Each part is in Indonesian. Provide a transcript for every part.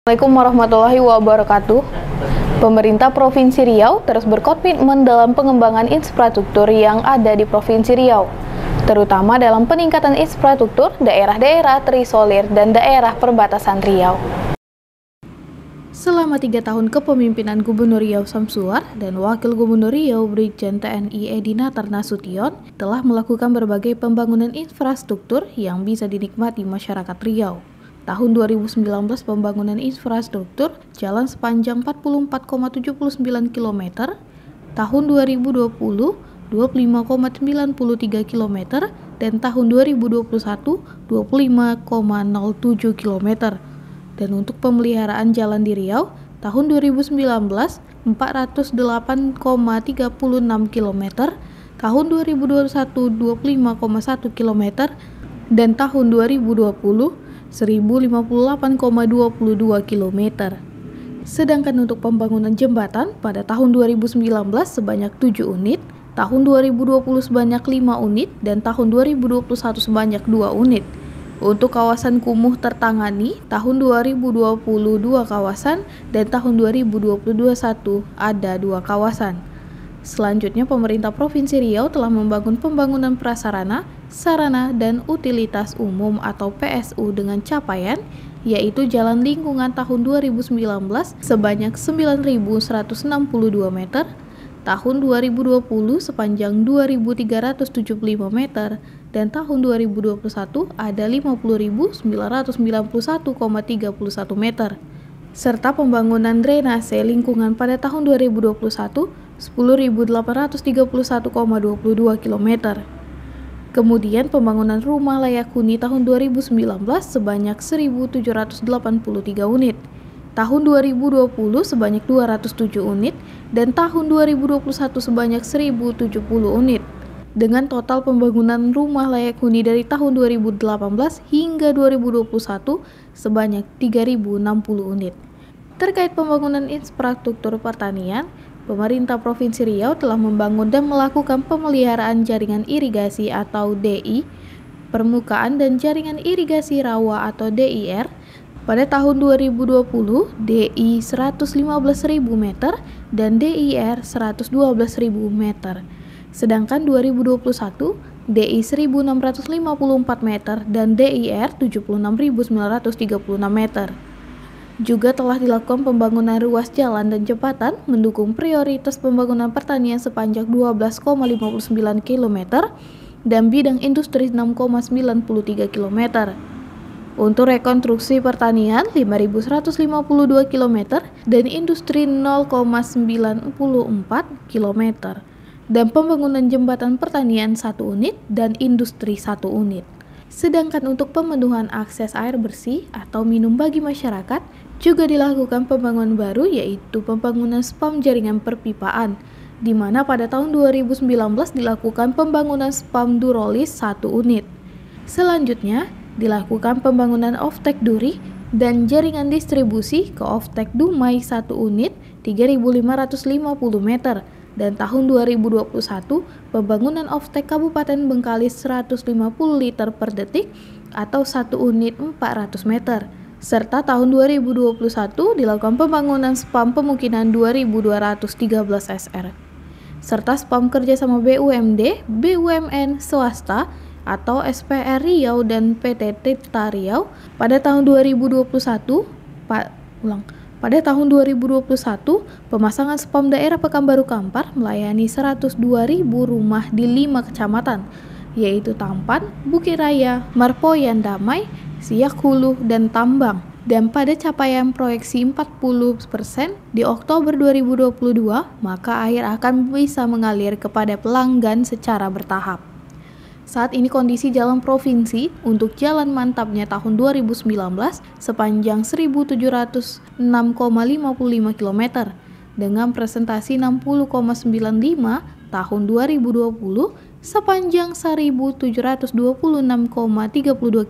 Assalamualaikum warahmatullahi wabarakatuh. Pemerintah Provinsi Riau terus berkomitmen dalam pengembangan infrastruktur yang ada di Provinsi Riau, terutama dalam peningkatan infrastruktur daerah-daerah terisolir dan daerah perbatasan Riau. Selama 3 tahun kepemimpinan Gubernur Riau Samsuar dan Wakil Gubernur Riau Brigjen TNI Edi Natar Nasution telah melakukan berbagai pembangunan infrastruktur yang bisa dinikmati masyarakat Riau. Tahun 2019 pembangunan infrastruktur jalan sepanjang 44,79 km, tahun 2020 25,93 km, dan tahun 2021 25,07 km. Dan untuk pemeliharaan jalan di Riau, tahun 2019 408,36 km, tahun 2021 25,1 km, dan tahun 2020 1058,22 km. Sedangkan untuk pembangunan jembatan pada tahun 2019 sebanyak 7 unit, tahun 2020 sebanyak 5 unit, dan tahun 2021 sebanyak 2 unit. Untuk kawasan kumuh tertangani, tahun 2020 2 kawasan, dan tahun 2021 ada 2 kawasan. Selanjutnya, pemerintah Provinsi Riau telah membangun pembangunan prasarana, sarana, dan utilitas umum atau PSU dengan capaian, yaitu jalan lingkungan tahun 2019 sebanyak 9.162 meter, tahun 2020 sepanjang 2.375 meter, dan tahun 2021 ada 50.991,31 meter. Serta pembangunan drainase lingkungan pada tahun 2021 10.831,22 km. Kemudian pembangunan rumah layak huni tahun 2019 sebanyak 1.783 unit, tahun 2020 sebanyak 207 unit, dan tahun 2021 sebanyak 1.070 unit. Dengan total pembangunan rumah layak huni dari tahun 2018 hingga 2021 sebanyak 3.060 unit. Terkait pembangunan infrastruktur pertanian, pemerintah Provinsi Riau telah membangun dan melakukan pemeliharaan jaringan irigasi atau DI, permukaan dan jaringan irigasi rawa atau DIR. Pada tahun 2020, DI 115.000 meter dan DIR 112.000 meter. Sedangkan 2021, DI 1.654 meter dan DIR 76.936 meter. Juga telah dilakukan pembangunan ruas jalan dan jembatan mendukung prioritas pembangunan pertanian sepanjang 12,59 km dan bidang industri 6,93 km. Untuk rekonstruksi pertanian 5.152 km dan industri 0,94 km. Dan pembangunan jembatan pertanian 1 unit dan industri 1 unit. Sedangkan untuk pemenuhan akses air bersih atau minum bagi masyarakat juga dilakukan pembangunan baru, yaitu pembangunan spam jaringan perpipaan, di mana pada tahun 2019 dilakukan pembangunan spam durolis 1 unit. Selanjutnya dilakukan pembangunan oftek duri dan jaringan distribusi ke oftek Dumai 1 unit 3.550 meter. Dan tahun 2021 pembangunan oftek Kabupaten Bengkalis 150 liter per detik atau 1 unit 400 meter. Serta tahun 2021 dilakukan pembangunan spam pemukiman 2.213 SR. Serta spam kerjasama BUMD, BUMN swasta atau SPR Riau dan PT Tirta Riau pada tahun 2021. Pada tahun 2021, pemasangan spam daerah Pekanbaru Kampar melayani 102.000 rumah di 5 kecamatan, yaitu Tampan, Bukit Raya, Marpoyan Damai, Siak Hulu, dan Tambang. Dan pada capaian proyeksi 40% di Oktober 2022, maka air akan bisa mengalir kepada pelanggan secara bertahap. Saat ini kondisi jalan provinsi untuk jalan mantapnya tahun 2019 sepanjang 1.706,55 km dengan presentasi 60,95 tahun 2020 sepanjang 1.726,32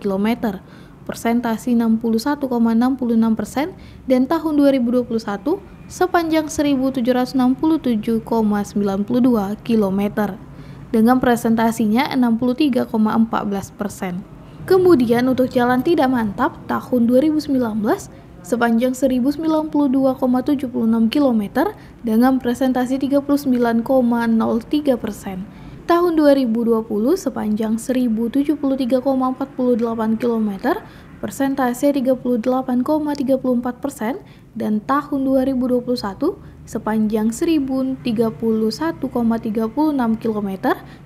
km, presentasi 61,66% dan tahun 2021 sepanjang 1.767,92 km. Dengan presentasinya 63,14%. Kemudian untuk jalan tidak mantap tahun 2019 sepanjang 1092,76 km dengan presentasi 39,03%. Tahun 2020 sepanjang 1073,48 km, persentase 38,34%, dan tahun 2021 sepanjang 1031,36 km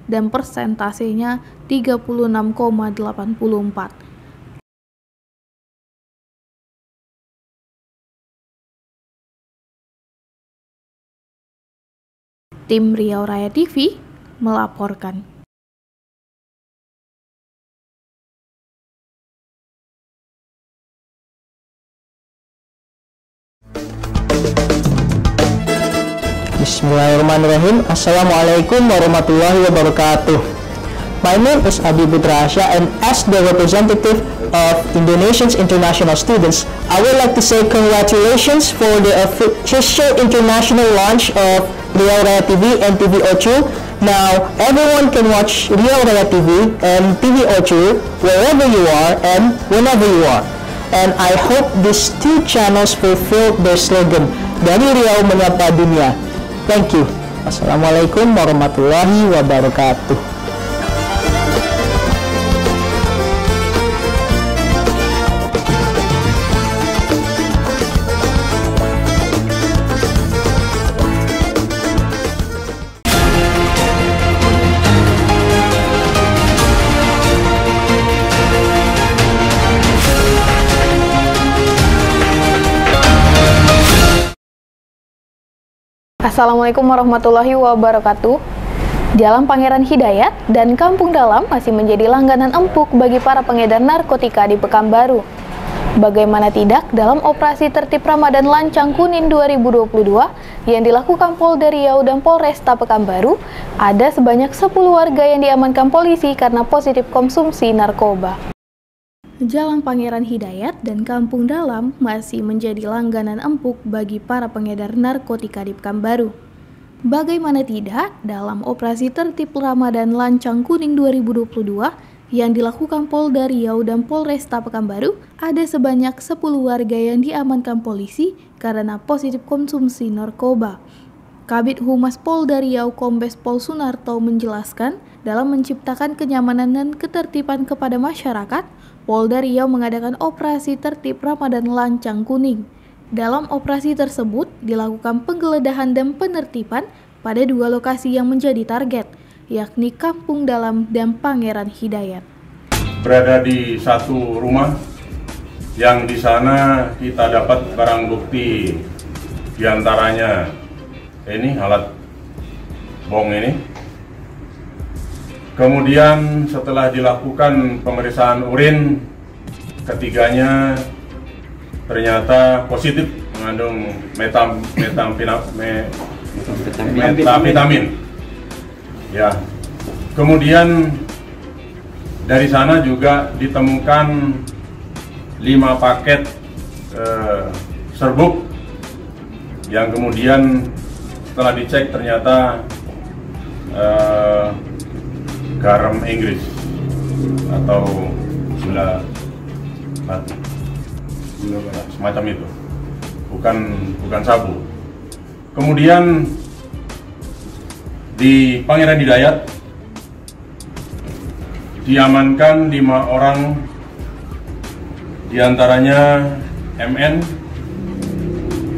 dan persentasenya 36,84%. Tim Riau Raya TV melaporkan. Bismillahirrahmanirrahim. Assalamualaikum warahmatullahi wabarakatuh. My name is Abi Budrasha, and as the representative of Indonesian's international students, I would like to say congratulations for the official international launch of Riau Raya TV and TV Ochu. Now, everyone can watch Riau Raya TV and TV Ochu wherever you are and whenever you are. And I hope these two channels fulfill their slogan, Dari Riau Menyapa Dunia. Thank you. Assalamualaikum warahmatullahi wabarakatuh. Assalamualaikum warahmatullahi wabarakatuh. Jalan Pangeran Hidayat dan Kampung Dalam masih menjadi langganan empuk bagi para pengedar narkotika di Pekanbaru. Bagaimana tidak, dalam operasi tertib Ramadan Lancang Kuning 2022 yang dilakukan Polda Riau dan Polresta Pekanbaru, ada sebanyak 10 warga yang diamankan polisi karena positif konsumsi narkoba. Jalan Pangeran Hidayat dan Kampung Dalam masih menjadi langganan empuk bagi para pengedar narkotika di Pekanbaru. Bagaimana tidak, dalam operasi tertib Ramadan Lancang Kuning 2022 yang dilakukan Polda Riau dan Polresta Pekanbaru, ada sebanyak 10 warga yang diamankan polisi karena positif konsumsi narkoba. Kabid Humas Polda Riau Kombes Pol Sunarto menjelaskan, dalam menciptakan kenyamanan dan ketertiban kepada masyarakat, Polda Riau mengadakan operasi tertib Ramadan Lancang Kuning. Dalam operasi tersebut dilakukan penggeledahan dan penertiban pada 2 lokasi yang menjadi target, yakni Kampung Dalam dan Pangeran Hidayat. Berada di satu rumah yang di sana kita dapat barang bukti, diantaranya ini alat bong ini. Kemudian setelah dilakukan pemeriksaan urin, ketiganya ternyata positif mengandung metamfetamin. Ya. Kemudian dari sana juga ditemukan 5 paket serbuk yang kemudian setelah dicek ternyata garam Inggris atau gula batu, semacam itu, bukan sabu. Kemudian di Pangeran Hidayat diamankan 5 orang, diantaranya MN,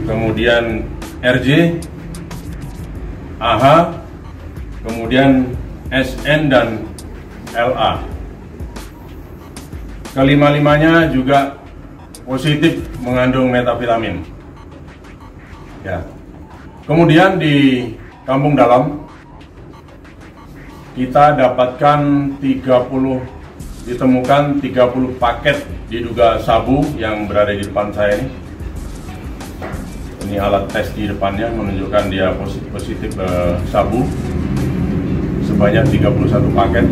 kemudian RJ, AH, kemudian SN dan LA. Kelima-limanya juga positif mengandung metafetamin. Ya. Kemudian di Kampung Dalam kita dapatkan ditemukan 30 paket diduga sabu yang berada di depan saya ini. Ini alat tes di depannya menunjukkan dia positif sabu sebanyak 31 paket.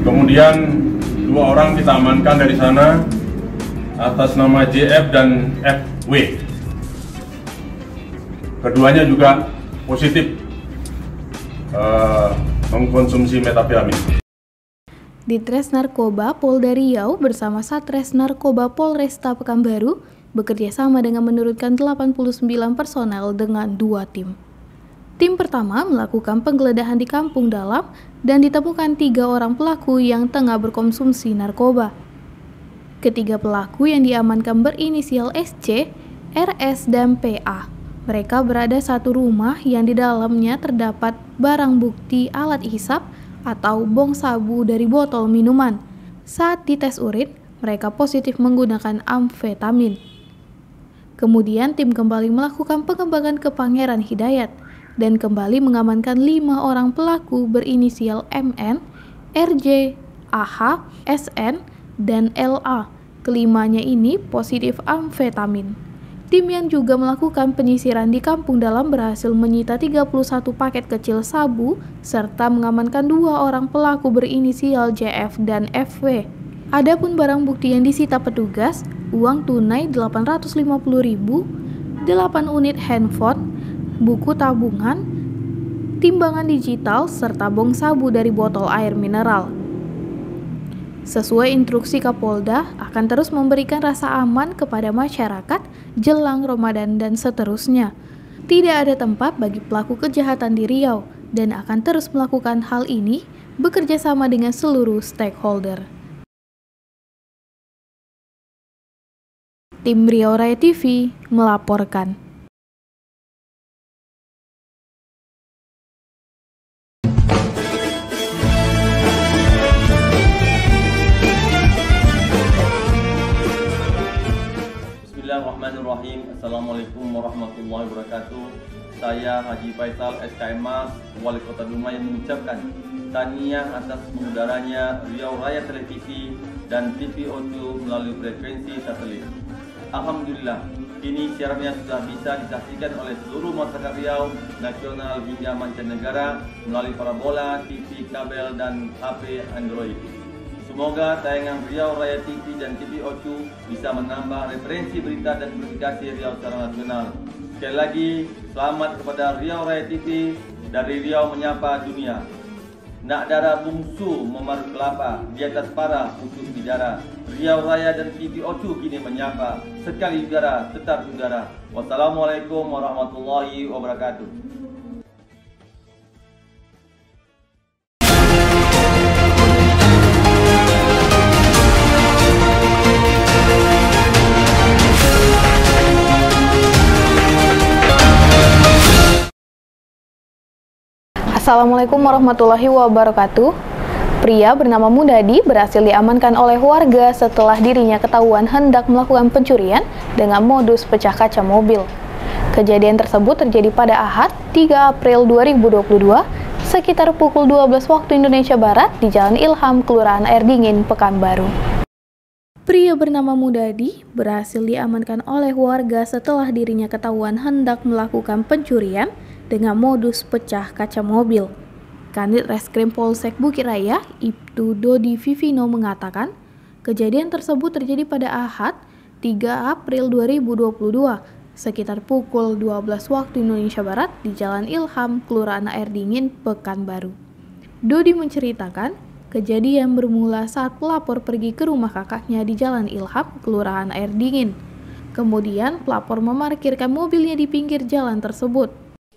Kemudian 2 orang kita amankan dari sana atas nama JF dan FW. Keduanya juga positif mengkonsumsi metafetamin. Ditres Narkoba Polda Riau bersama Satres Narkoba Polresta Pekanbaru bekerja sama dengan menurunkan 89 personel dengan 2 tim. Tim pertama melakukan penggeledahan di Kampung Dalam dan ditemukan 3 orang pelaku yang tengah berkonsumsi narkoba. Ketiga pelaku yang diamankan berinisial SC, RS, dan PA. Mereka berada satu rumah yang di dalamnya terdapat barang bukti alat hisap atau bong sabu dari botol minuman. Saat dites urin, mereka positif menggunakan amfetamin. Kemudian tim kembali melakukan pengembangan ke Pangeran Hidayat dan kembali mengamankan 5 orang pelaku berinisial MN, RJ, AH, SN, dan LA. Kelimanya ini positif amfetamin. Tim yang juga melakukan penyisiran di Kampung Dalam berhasil menyita 31 paket kecil sabu serta mengamankan 2 orang pelaku berinisial JF dan FW. Adapun barang bukti yang disita petugas, uang tunai 850.000, 8 unit handphone, buku tabungan, timbangan digital, serta bong sabu dari botol air mineral. Sesuai instruksi Kapolda, akan terus memberikan rasa aman kepada masyarakat jelang Ramadan dan seterusnya. Tidak ada tempat bagi pelaku kejahatan di Riau dan akan terus melakukan hal ini bekerja sama dengan seluruh stakeholder. Tim Riau Raya TV melaporkan. Bismillahirrahmanirrahim. Assalamualaikum warahmatullahi wabarakatuh. Saya Haji Faisal SKMA, Wali Kota Dumai, yang mengucapkan tahniah atas mengudaranya Riau Raya Televisi dan TVO2 melalui frekuensi satelit. Alhamdulillah, kini siarannya sudah bisa disaksikan oleh seluruh masyarakat Riau, nasional hingga mancanegara melalui parabola, TV, kabel, dan HP Android. Semoga tayangan Riau Raya TV dan TVO2 bisa menambah referensi berita dan publikasi Riau secara nasional. Sekali lagi, selamat kepada Riau Raya TV, dari Riau menyapa dunia. Nak darah bungsu memarut kelapa, di atas para pucuk bidara. Riau Raya dan TVO2 kini menyapa, sekali udara tetap udara. Wassalamualaikum warahmatullahi wabarakatuh. Assalamualaikum warahmatullahi wabarakatuh. Pria bernama Mudadi berhasil diamankan oleh warga setelah dirinya ketahuan hendak melakukan pencurian dengan modus pecah kaca mobil. Kejadian tersebut terjadi pada Ahad 3 April 2022 sekitar pukul 12 waktu Indonesia Barat di Jalan Ilham, Kelurahan Air Dingin, Pekanbaru. Pria bernama Mudadi berhasil diamankan oleh warga setelah dirinya ketahuan hendak melakukan pencurian dengan modus pecah kaca mobil. Kanit Reskrim Polsek Bukit Raya, Ibtu Dodi Vivino mengatakan, kejadian tersebut terjadi pada Ahad 3 April 2022 sekitar pukul 12 waktu Indonesia Barat di Jalan Ilham, Kelurahan Air Dingin, Pekanbaru. Dodi menceritakan, kejadian bermula saat pelapor pergi ke rumah kakaknya di Jalan Ilham, Kelurahan Air Dingin. Kemudian pelapor memarkirkan mobilnya di pinggir jalan tersebut.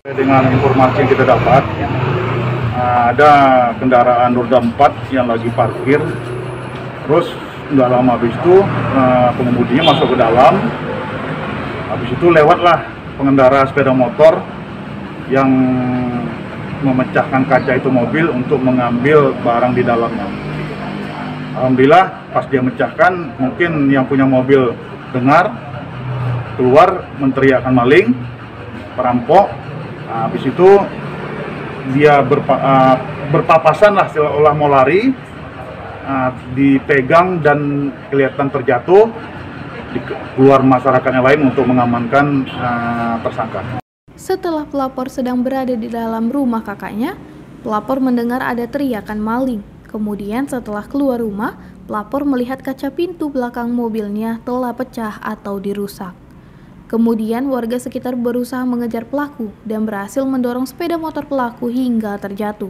Dengan informasi yang kita dapat, ada kendaraan roda 4 yang lagi parkir. Terus nggak lama habis itu pengemudinya masuk ke dalam. Habis itu lewatlah pengendara sepeda motor yang memecahkan kaca itu mobil untuk mengambil barang di dalamnya. Alhamdulillah pas dia mecahkan, mungkin yang punya mobil dengar, keluar menteriakkan maling, perampok. Habis itu dia berpapasan lah, seolah mau lari, dipegang dan kelihatan terjatuh, keluar masyarakat yang lain untuk mengamankan tersangka. Setelah pelapor sedang berada di dalam rumah kakaknya, pelapor mendengar ada teriakan maling. Kemudian setelah keluar rumah, pelapor melihat kaca pintu belakang mobilnya telah pecah atau dirusak. Kemudian warga sekitar berusaha mengejar pelaku dan berhasil mendorong sepeda motor pelaku hingga terjatuh.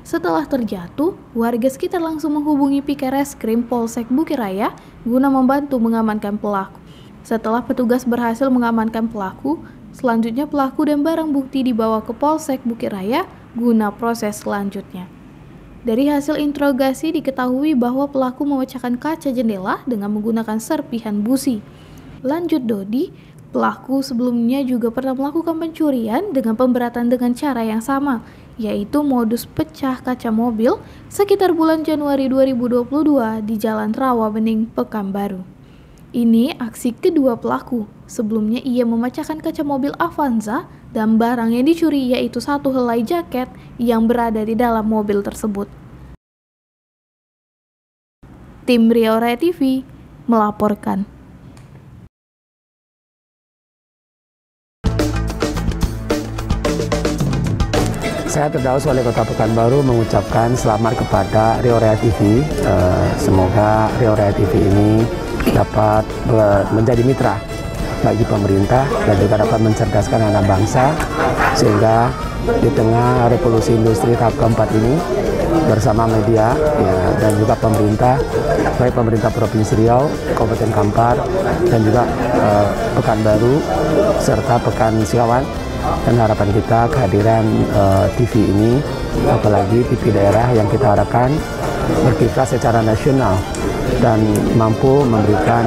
Setelah terjatuh, warga sekitar langsung menghubungi Piket Reskrim Polsek Bukit Raya guna membantu mengamankan pelaku. Setelah petugas berhasil mengamankan pelaku, selanjutnya pelaku dan barang bukti dibawa ke Polsek Bukit Raya guna proses selanjutnya. Dari hasil interogasi diketahui bahwa pelaku memecahkan kaca jendela dengan menggunakan serpihan busi. Lanjut Dodi, pelaku sebelumnya juga pernah melakukan pencurian dengan pemberatan dengan cara yang sama, yaitu modus pecah kaca mobil sekitar bulan Januari 2022 di Jalan Rawabening, Pekanbaru. Ini aksi kedua pelaku. Sebelumnya ia memecahkan kaca mobil Avanza dan barang yang dicuri yaitu satu helai jaket yang berada di dalam mobil tersebut. Tim Riau Raya TV melaporkan. Saya Firdaus, Wali Kota Pekanbaru, mengucapkan selamat kepada Riau Raya TV. Semoga Riau Raya TV ini dapat menjadi mitra bagi pemerintah dan juga dapat mencerdaskan anak bangsa, sehingga di tengah revolusi industri tahap keempat ini bersama media ya, dan juga pemerintah, baik pemerintah Provinsi Riau, Kabupaten Kampar, dan juga Pekanbaru serta Pekan Sikawan. Dan harapan kita kehadiran TV ini, apalagi TV daerah yang kita harapkan berkiprah secara nasional dan mampu memberikan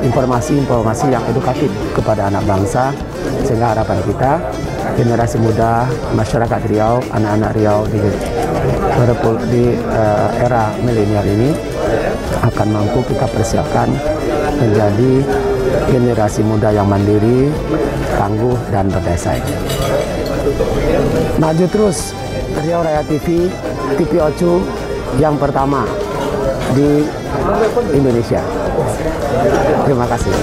informasi-informasi yang edukatif kepada anak bangsa, sehingga harapan kita generasi muda masyarakat Riau, anak-anak Riau di era milenial ini akan mampu kita persiapkan menjadi generasi muda yang mandiri, tangguh, dan berdaya. Maju terus Riau Raya TV, TV Ocu yang pertama di Indonesia. Terima kasih.